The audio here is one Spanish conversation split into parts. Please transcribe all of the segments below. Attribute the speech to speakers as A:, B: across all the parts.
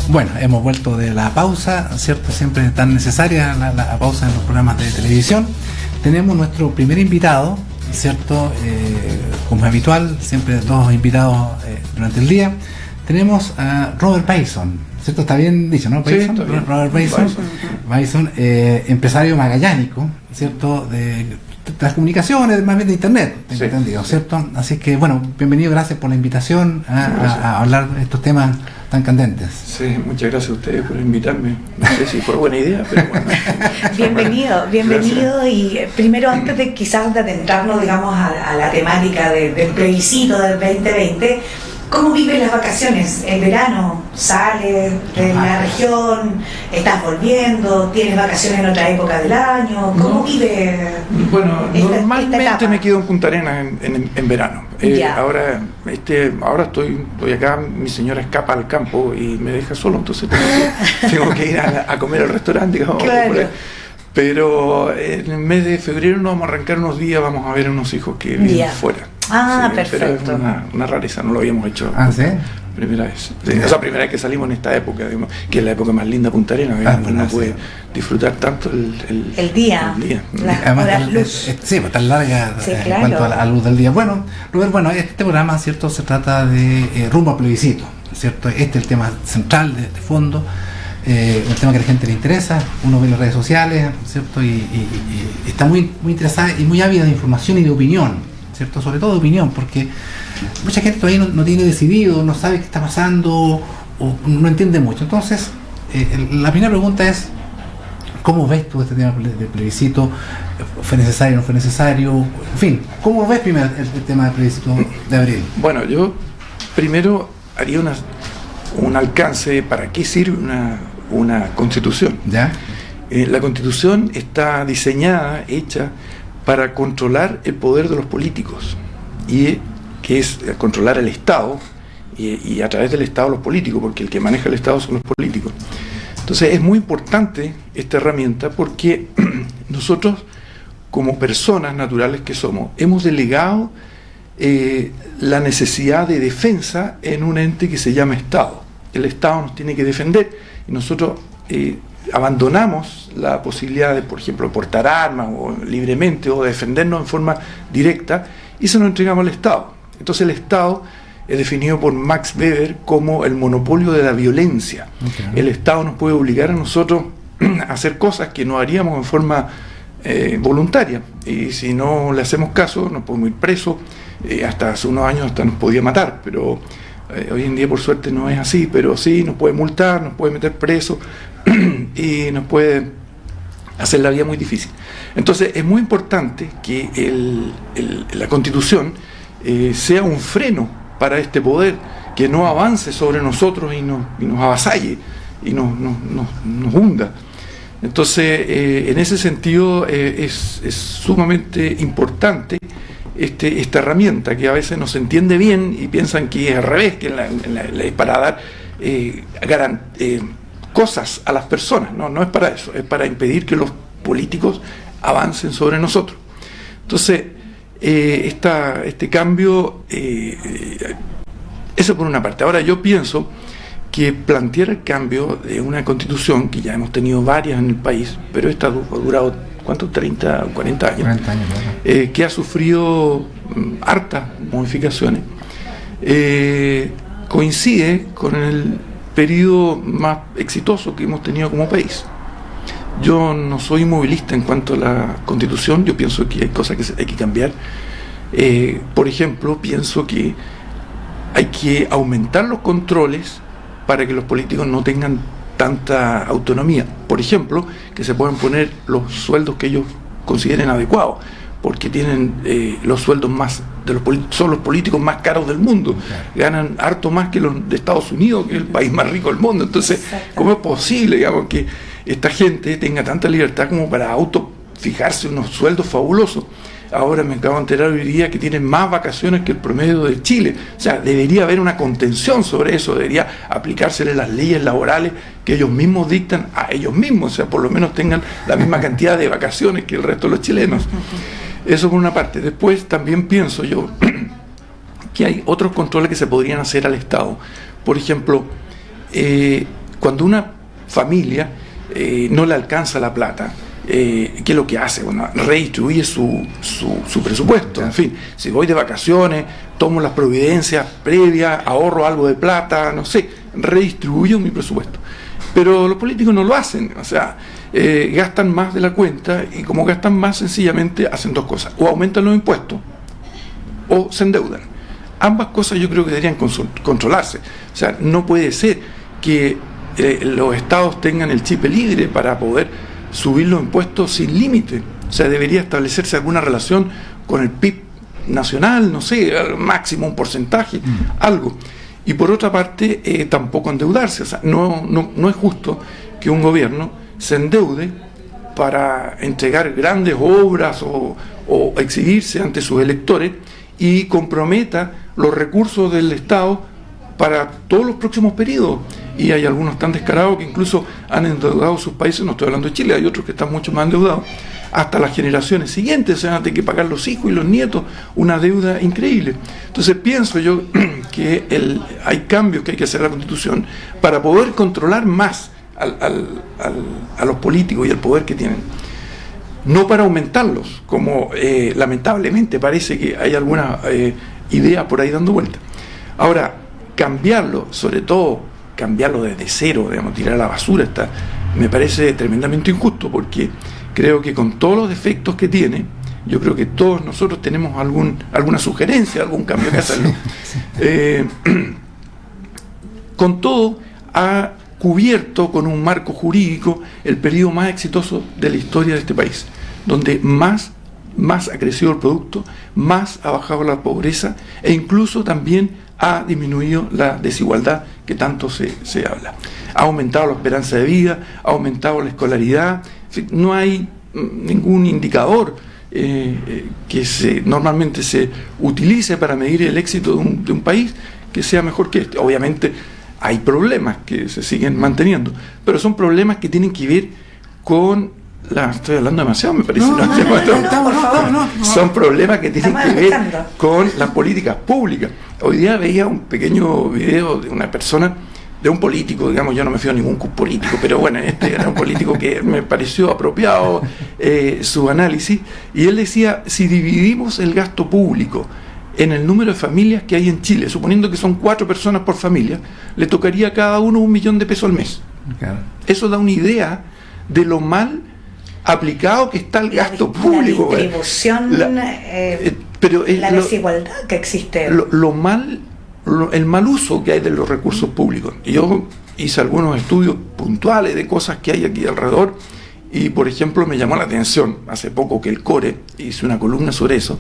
A: Bueno, hemos vuelto de la pausa, ¿cierto? Siempre tan necesaria la pausa en los programas de televisión. Tenemos nuestro primer invitado, ¿cierto? Como es habitual, siempre dos invitados durante el día. Tenemos a Robert Bison, ¿cierto? ¿Está bien dicho, no? Bison, sí, bien. Robert Bison, empresario magallánico, ¿cierto? De las comunicaciones, más bien de internet, tengo entendido, ¿cierto? Así que, bueno, bienvenido, gracias por la invitación a hablar de estos temas tan candentes.
B: Sí, muchas gracias a ustedes por invitarme. No sé si fue buena idea, pero bueno.
C: Bienvenido. Gracias. Y primero, antes de quizás de adentrarnos, digamos, a la temática del plebiscito del 2020, ¿cómo vives las vacaciones? ¿El verano? ¿Sales de la región? ¿Estás volviendo? ¿Tienes vacaciones en otra época del año? ¿Cómo vives?
B: Bueno, normalmente me quedo en Punta Arenas en verano. Ahora estoy acá, mi señora escapa al campo y me deja solo, entonces tengo que ir a comer al restaurante, digamos.
C: Claro.
B: Pero en el mes de febrero nos vamos a arrancar unos días, vamos a ver unos hijos que viven fuera.
C: Perfecto.
B: Pero es una rareza, no lo habíamos hecho.
A: ¿Sí?
B: Primera vez. Sí. O sea, primera vez que salimos en esta época, digamos, que es la época más linda de Punta Arenas, uno puede disfrutar tanto el día.
C: Las horas luz.
A: Sí, pues tan larga
C: claro.
A: En cuanto a la luz del día. Bueno, Robert, este programa, ¿cierto? Se trata de rumbo a plebiscito, ¿cierto? Este es el tema central de fondo. Un tema que a la gente le interesa, uno ve las redes sociales, ¿cierto? Y está muy interesada y muy ávida de información y de opinión, ¿cierto? Sobre todo de opinión, porque mucha gente todavía no tiene decidido, no sabe qué está pasando o no entiende mucho. Entonces, la primera pregunta es, ¿cómo ves tú este tema de plebiscito? ¿Fue necesario, no fue necesario? En fin, ¿cómo ves primero el tema del plebiscito de abril?
B: Bueno, yo primero haría un alcance para qué sirve una constitución.
A: ¿Ya?
B: La constitución está diseñada, hecha para controlar el poder de los políticos, y que es controlar el Estado y a través del Estado los políticos, porque el que maneja el Estado son los políticos. Entonces es muy importante esta herramienta porque nosotros, como personas naturales que somos, hemos delegado la necesidad de defensa en un ente que se llama Estado. El Estado nos tiene que defender y nosotros abandonamos la posibilidad de, por ejemplo, portar armas o libremente o defendernos en forma directa y se nos entregamos al Estado. Entonces el Estado es definido por Max Weber como el monopolio de la violencia. El Estado nos puede obligar a nosotros a hacer cosas que no haríamos en forma voluntaria, y si no le hacemos caso nos podemos ir presos. Hasta hace unos años hasta nos podía matar, pero hoy en día por suerte no es así, pero sí nos puede multar, nos puede meter preso y nos puede hacer la vida muy difícil. Entonces es muy importante que la Constitución sea un freno para este poder, que no avance sobre nosotros y nos avasalle y nos hunda. Entonces en ese sentido es sumamente importante esta herramienta, que a veces no se entiende bien y piensan que es al revés, que es para dar cosas a las personas. No es para eso, es para impedir que los políticos avancen sobre nosotros. Entonces este cambio, eso por una parte. Ahora yo pienso que plantear el cambio de una constitución, que ya hemos tenido varias en el país, pero esta ha durado, ¿cuánto? 30 o 40 años.
A: 40 años, ¿verdad?
B: Que ha sufrido hartas modificaciones, coincide con el periodo más exitoso que hemos tenido como país. Yo no soy movilista en cuanto a la Constitución, yo pienso que hay cosas que hay que cambiar. Por ejemplo, pienso que hay que aumentar los controles para que los políticos no tengan tanta autonomía. Por ejemplo, que se puedan poner los sueldos que ellos consideren adecuados, porque tienen los sueldos más son los políticos más caros del mundo, ganan harto más que los de Estados Unidos, que es el país más rico del mundo. Entonces, ¿cómo es posible, digamos, que esta gente tenga tanta libertad como para fijarse unos sueldos fabulosos? Ahora me acabo de enterar hoy día que tienen más vacaciones que el promedio de Chile. O sea, debería haber una contención sobre eso, debería aplicárseles las leyes laborales que ellos mismos dictan a ellos mismos, o sea, por lo menos tengan la misma cantidad de vacaciones que el resto de los chilenos. Eso por una parte. Después también pienso yo que hay otros controles que se podrían hacer al Estado. Por ejemplo, cuando una familia no le alcanza la plata, ¿qué es lo que hace? Bueno, redistribuye su presupuesto. En fin, si voy de vacaciones, tomo las providencias previas, ahorro algo de plata, no sé, redistribuyo mi presupuesto. Pero los políticos no lo hacen, o sea, gastan más de la cuenta, y como gastan más, sencillamente hacen dos cosas: o aumentan los impuestos o se endeudan. Ambas cosas yo creo que deberían controlarse. O sea, no puede ser que los estados tengan el chip libre para poder subir los impuestos sin límite. O sea, debería establecerse alguna relación con el PIB nacional, no sé, al máximo un porcentaje, algo. Y por otra parte, tampoco endeudarse. O sea, no es justo que un gobierno se endeude para entregar grandes obras o exhibirse ante sus electores y comprometa los recursos del Estado para todos los próximos periodos. Y hay algunos tan descarados que incluso han endeudado sus países, no estoy hablando de Chile, hay otros que están mucho más endeudados, hasta las generaciones siguientes, o sea, han de que pagar los hijos y los nietos, una deuda increíble. Entonces pienso yo que hay cambios que hay que hacer a la Constitución para poder controlar más a los políticos y el poder que tienen. No para aumentarlos, como lamentablemente parece que hay alguna idea por ahí dando vuelta. Ahora, cambiarlo, sobre todo cambiarlo desde cero, digamos, tirar a la basura, me parece tremendamente injusto, porque creo que con todos los defectos que tiene, yo creo que todos nosotros tenemos alguna sugerencia, algún cambio que hacerlo. Con todo, ha cubierto con un marco jurídico el periodo más exitoso de la historia de este país, donde más ha crecido el producto, más ha bajado la pobreza e incluso también ha disminuido la desigualdad que tanto se habla. Ha aumentado la esperanza de vida, ha aumentado la escolaridad. En fin, no hay ningún indicador que normalmente se utilice para medir el éxito de un país que sea mejor que este. Obviamente hay problemas que se siguen manteniendo, pero son problemas que tienen que ver con estoy hablando demasiado, me parece. Son problemas que tienen que ver con las políticas públicas. Hoy día veía un pequeño video de una persona, de un político, digamos, yo no me fío de ningún político, pero bueno, este era un político que me pareció apropiado su análisis, y él decía: si dividimos el gasto público en el número de familias que hay en Chile, suponiendo que son 4 personas por familia, le tocaría a cada uno $1.000.000 al mes. Claro. Eso da una idea de lo mal aplicado que está el gasto público.
C: La distribución, la desigualdad que existe.
B: El mal uso que hay de los recursos públicos. Yo hice algunos estudios puntuales de cosas que hay aquí alrededor, y por ejemplo me llamó la atención hace poco que el CORE, hice una columna sobre eso,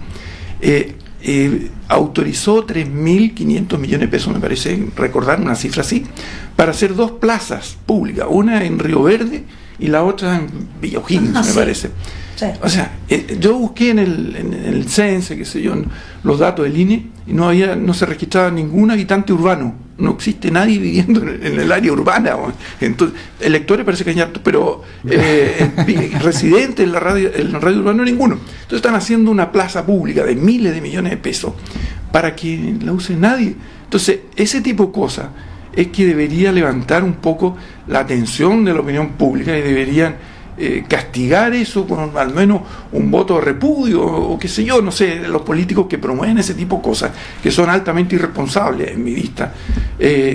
B: autorizó 3.500 millones de pesos, me parece recordar una cifra así, para hacer 2 plazas públicas, una en Río Verde y la otra en Villa O'Higgins, me parece. Sí. O sea, yo busqué en el censo, qué sé yo, los datos del INE, y no se registraba ningún habitante urbano. No existe nadie viviendo en el área urbana. Entonces, electores parece que hay hartos, pero residentes en la radio urbana ninguno. Entonces están haciendo una plaza pública de miles de millones de pesos para que la use nadie. Entonces, ese tipo de cosas es que debería levantar un poco la atención de la opinión pública, y deberían castigar eso con al menos un voto de repudio, o qué sé yo, no sé, los políticos que promueven ese tipo de cosas, que son altamente irresponsables en mi vista,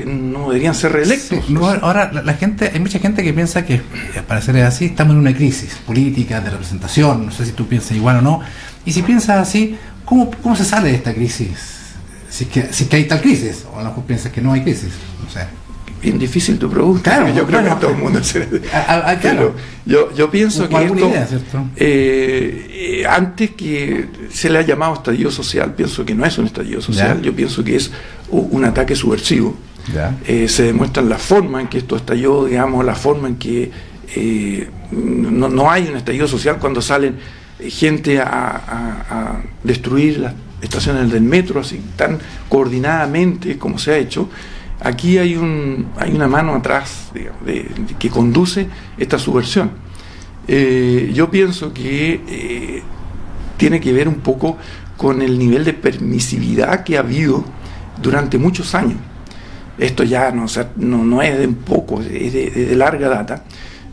B: no deberían ser reelectos.
A: Sí, no, ahora hay mucha gente que piensa que, para ser así, estamos en una crisis política de representación. No sé si tú piensas igual o no, y si piensas así, ¿cómo se sale de esta crisis? Si es que hay tal crisis, o a lo mejor piensas que no hay crisis, no sé.
B: Bien difícil tu pregunta, claro, yo creo que todo el mundo claro. Yo pienso que esto, idea, antes que se le ha llamado estallido social, pienso que no es un estallido social, yo pienso que es un ataque subversivo. Se demuestra la forma en que esto estalló, digamos, la forma en que no hay un estallido social cuando salen gente a destruir las estaciones del metro así tan coordinadamente como se ha hecho. Aquí hay una mano atrás, digamos, que conduce esta subversión. Yo pienso que tiene que ver un poco con el nivel de permisividad que ha habido durante muchos años. Esto ya no es de un poco, es de larga data.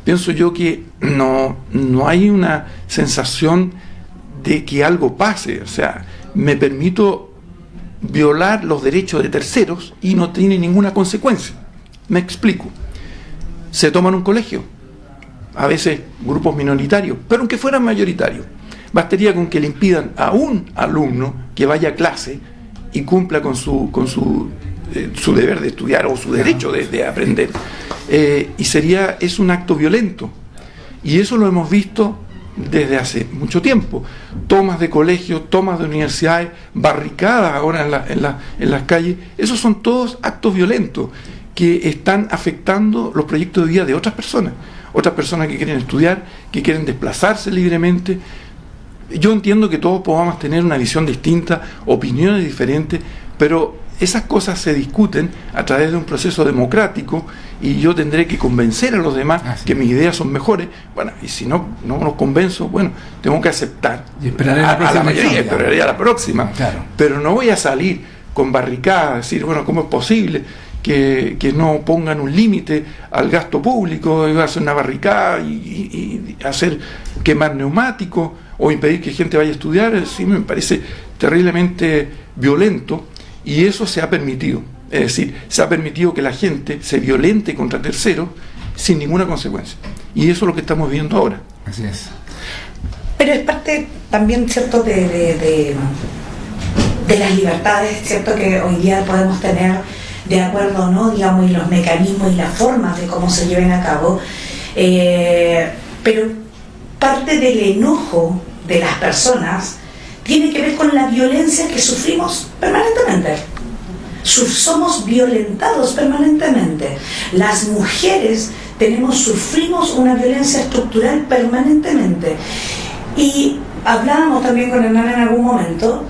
B: Pienso yo que no hay una sensación de que algo pase. O sea, me permito violar los derechos de terceros y no tiene ninguna consecuencia. Me explico. Se toman un colegio, a veces grupos minoritarios, pero aunque fueran mayoritarios, bastaría con que le impidan a un alumno que vaya a clase y cumpla con su deber de estudiar o su derecho de aprender, y es un acto violento, y eso lo hemos visto desde hace mucho tiempo. Tomas de colegios, tomas de universidades, barricadas ahora en las calles, esos son todos actos violentos que están afectando los proyectos de vida de otras personas que quieren estudiar, que quieren desplazarse libremente. Yo entiendo que todos podamos tener una visión distinta, opiniones diferentes, pero esas cosas se discuten a través de un proceso democrático, y yo tendré que convencer a los demás que mis ideas son mejores. Bueno, y si no los convenzo, bueno, tengo que aceptar
A: y esperaré a la mayoría,
B: esperaré a la próxima.
A: Claro.
B: Pero no voy a salir con barricadas, decir, bueno, ¿cómo es posible que no pongan un límite al gasto público, y hacer una barricada y hacer quemar neumáticos o impedir que gente vaya a estudiar? Sí, me parece terriblemente violento, y eso se ha permitido. Es decir, se ha permitido que la gente se violente contra terceros sin ninguna consecuencia, y eso es lo que estamos viendo ahora.
A: Así es.
C: Pero es parte también, ¿cierto?, de las libertades, ¿cierto?, que hoy día podemos tener, de acuerdo, ¿no?, digamos, y los mecanismos y las formas de cómo se lleven a cabo, pero parte del enojo de las personas tiene que ver con la violencia que sufrimos permanentemente. Somos violentados permanentemente. Las mujeres sufrimos una violencia estructural permanentemente. Y hablábamos también con Hernán en algún momento,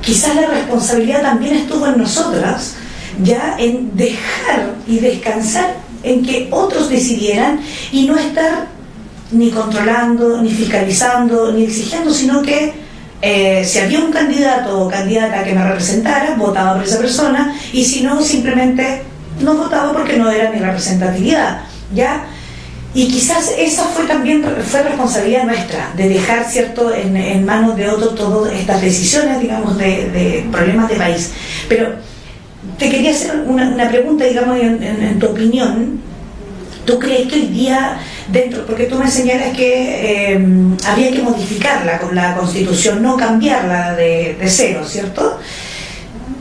C: quizás la responsabilidad también estuvo en nosotras, ya en dejar y descansar en que otros decidieran, y no estar ni controlando, ni fiscalizando, ni exigiendo, sino que si había un candidato o candidata que me representara, votaba por esa persona, y si no, simplemente no votaba porque no era mi representatividad, ¿ya? Y quizás esa fue responsabilidad nuestra, de dejar, ¿cierto?, en manos de otros todas estas decisiones, digamos, de problemas de país. Pero te quería hacer una pregunta, digamos, en tu opinión. ¿Tú crees que hoy día, porque tú me señalas que había que modificarla con la Constitución, no cambiarla de cero, ¿cierto?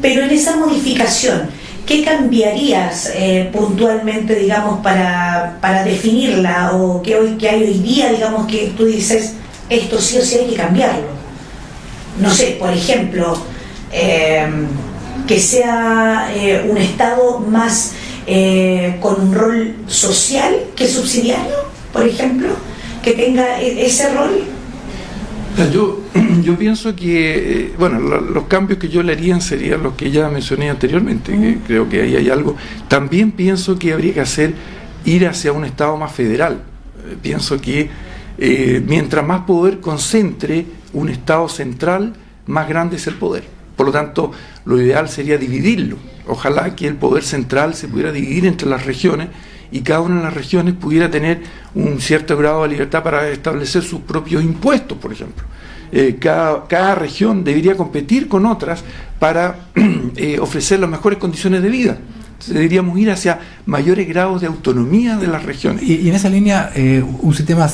C: Pero en esa modificación, ¿qué cambiarías puntualmente, digamos, para definirla? ¿O qué hay hoy día, digamos, que tú dices, esto sí o sí hay que cambiarlo? No sé, por ejemplo, que sea un Estado más con un rol social que subsidiario, por ejemplo, que tenga ese rol.
B: Yo pienso que los cambios que yo le haría serían los que ya mencioné anteriormente, que creo que ahí hay algo. También pienso que habría que ir hacia un Estado más federal. Pienso que mientras más poder concentre un Estado central, más grande es el poder. Por lo tanto, lo ideal sería dividirlo. Ojalá que el poder central se pudiera dividir entre las regiones, y cada una de las regiones pudiera tener un cierto grado de libertad para establecer sus propios impuestos, por ejemplo. Cada región debería competir con otras para ofrecer las mejores condiciones de vida. Entonces, deberíamos ir hacia mayores grados de autonomía de las regiones.
A: Y en esa línea, un sistema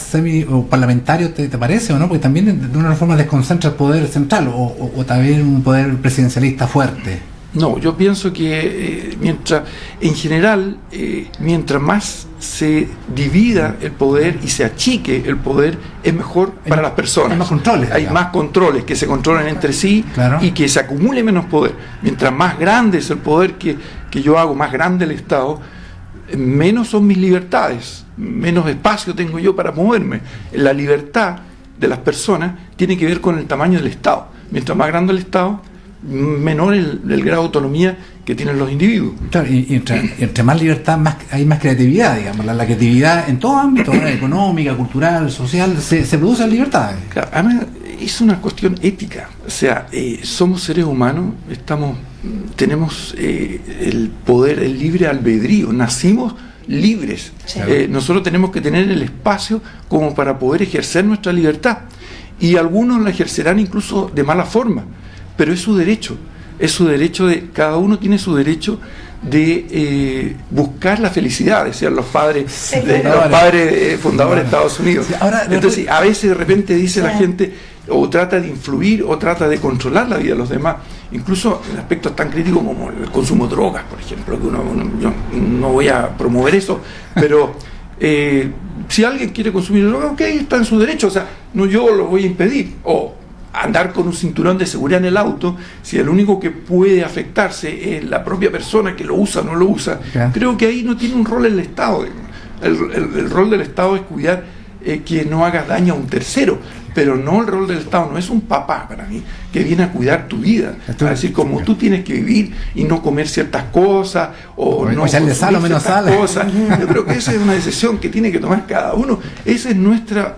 A: parlamentario ¿te parece o no? Porque también de una forma desconcentra el poder central, o también un poder presidencialista fuerte.
B: No, yo pienso que mientras más se divida el poder y se achique el poder, es mejor para las personas.
A: Hay más controles.
B: Hay más controles que se controlan entre sí, claro, y que se acumule menos poder. Mientras más grande es el poder que yo hago, más grande el Estado, menos son mis libertades, menos espacio tengo yo para moverme. La libertad de las personas tiene que ver con el tamaño del Estado. Mientras más grande el Estado, menor el grado de autonomía que tienen los individuos.
A: Claro, y entre más libertad, hay más creatividad, digamos. La creatividad en todo ámbito, económica, cultural, social, se produce en libertad.
B: Claro, además, es una cuestión ética. O sea, somos seres humanos, tenemos el poder, el libre albedrío, nacimos libres.
C: Sí.
B: Nosotros tenemos que tener el espacio como para poder ejercer nuestra libertad. Y algunos la ejercerán incluso de mala forma, pero es su derecho. Cada uno tiene su derecho de buscar la felicidad, decían los padres, fundadores de Estados Unidos.
A: Sí, ahora,
B: entonces, a veces de repente dice la
C: Sí.
B: gente, o trata de influir, o trata de controlar la vida de los demás, incluso en aspectos tan críticos como el consumo de drogas, por ejemplo, que yo no voy a promover eso, pero si alguien quiere consumir drogas, ok, está en su derecho, o sea, no yo lo voy a impedir, o andar con un cinturón de seguridad en el auto, si el único que puede afectarse es la propia persona que lo usa o no lo usa, creo que ahí no tiene un rol el Estado. El rol del Estado es cuidar que no hagas daño a un tercero, pero no el rol del Estado, no es un papá para mí, que viene a cuidar tu vida, a decir como tú tienes que vivir y no comer ciertas cosas, o no
A: echarle sal o menos sal.
B: Cosas. Yo creo que esa es una decisión que tiene que tomar cada uno, esa es nuestra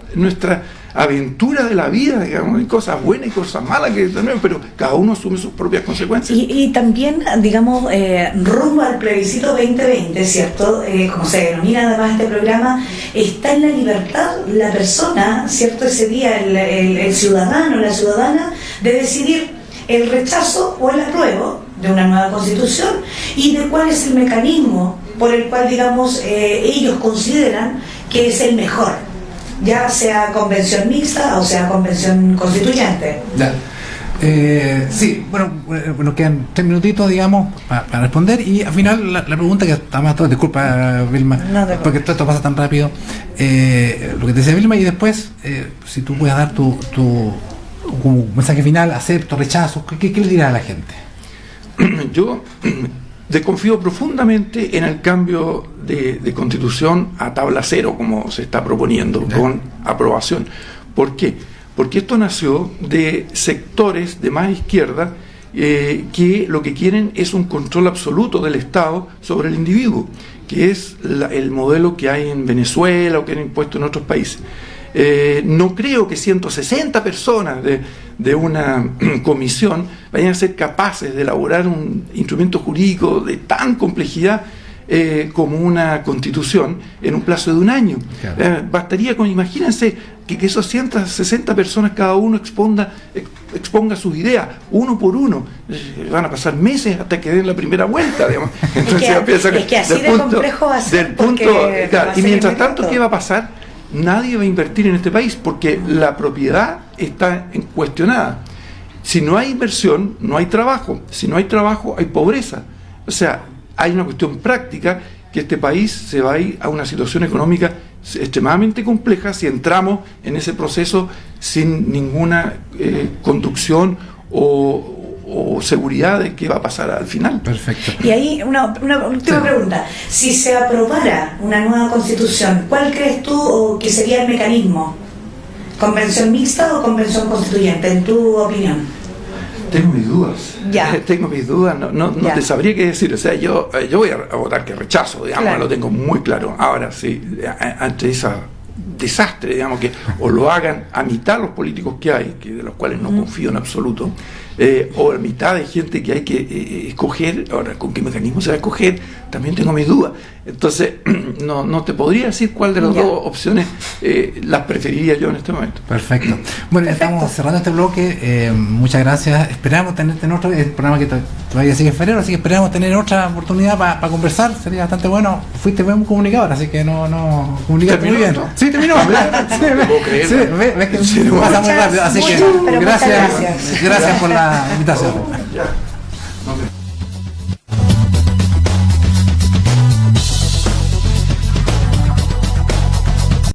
B: aventura de la vida, digamos, hay cosas buenas y cosas malas que tenemos, pero cada uno asume sus propias consecuencias.
C: Y también, digamos, rumbo al plebiscito 2020, ¿cierto? Como se denomina además este programa, está en la libertad la persona, ¿cierto? Ese día el ciudadano, la ciudadana, de decidir el rechazo o el apruebo de una nueva constitución y de cuál es el mecanismo por el cual, digamos, ellos consideran que es el mejor, ya sea convención mixta o sea convención constituyente.
A: Ya. Sí, bueno, quedan 3 minutitos, digamos, para responder, y al final la pregunta que está más, disculpa, Vilma, porque todo esto pasa tan rápido, lo que te decía Vilma, y después, si tú puedes dar tu como mensaje final, acepto, rechazo, ¿qué le dirás a la gente?
B: Yo desconfío profundamente en el cambio de constitución a tabla cero, como se está proponiendo, con aprobación. ¿Por qué? Porque esto nació de sectores de más izquierda que lo que quieren es un control absoluto del Estado sobre el individuo, que es el modelo que hay en Venezuela o que han impuesto en otros países. No creo que 160 personas de una comisión vayan a ser capaces de elaborar un instrumento jurídico de tan complejidad como una constitución en un plazo de un año. Claro. Bastaría con, imagínense que esos 160 personas cada uno exponga sus ideas uno por uno. Van a pasar meses hasta que den la primera vuelta, digamos. Entonces,
C: es que así de complejo va a ser.
B: Claro, y mientras tanto, ¿qué va a pasar? Nadie va a invertir en este país porque la propiedad está cuestionada. Si no hay inversión, no hay trabajo. Si no hay trabajo, hay pobreza. O sea, hay una cuestión práctica que este país se va a ir a una situación económica extremadamente compleja si entramos en ese proceso sin ninguna conducción o seguridad de qué va a pasar al final.
A: Perfecto.
C: Y ahí una última pregunta. Si se aprobara una nueva constitución, ¿cuál crees tú que sería el mecanismo? ¿Convención mixta o convención constituyente, en tu opinión?
B: Tengo mis dudas.
C: Ya.
B: Tengo mis dudas, no te sabría qué decir. O sea, yo voy a votar que rechazo, digamos, claro. Lo tengo muy claro. Ahora, sí, ante ese desastre, digamos, que o lo hagan a mitad los políticos que hay, que de los cuales no confío en absoluto, o a mitad de gente que hay que escoger. Ahora, ¿con qué mecanismo se va a escoger? También tengo mis dudas. Entonces, no te podría decir cuál de las dos opciones las preferiría yo en este momento.
A: Perfecto. Bueno, estamos cerrando este bloque. Muchas gracias. Esperamos tenerte en otro. El programa que todavía sigue en febrero, así que esperamos tener otra oportunidad para conversar. Sería bastante bueno. Fuiste buen comunicador, así que no comunicaste muy bien. Sí, terminó. Sí, ves que pasa muy rápido. Así que gracias por la invitación.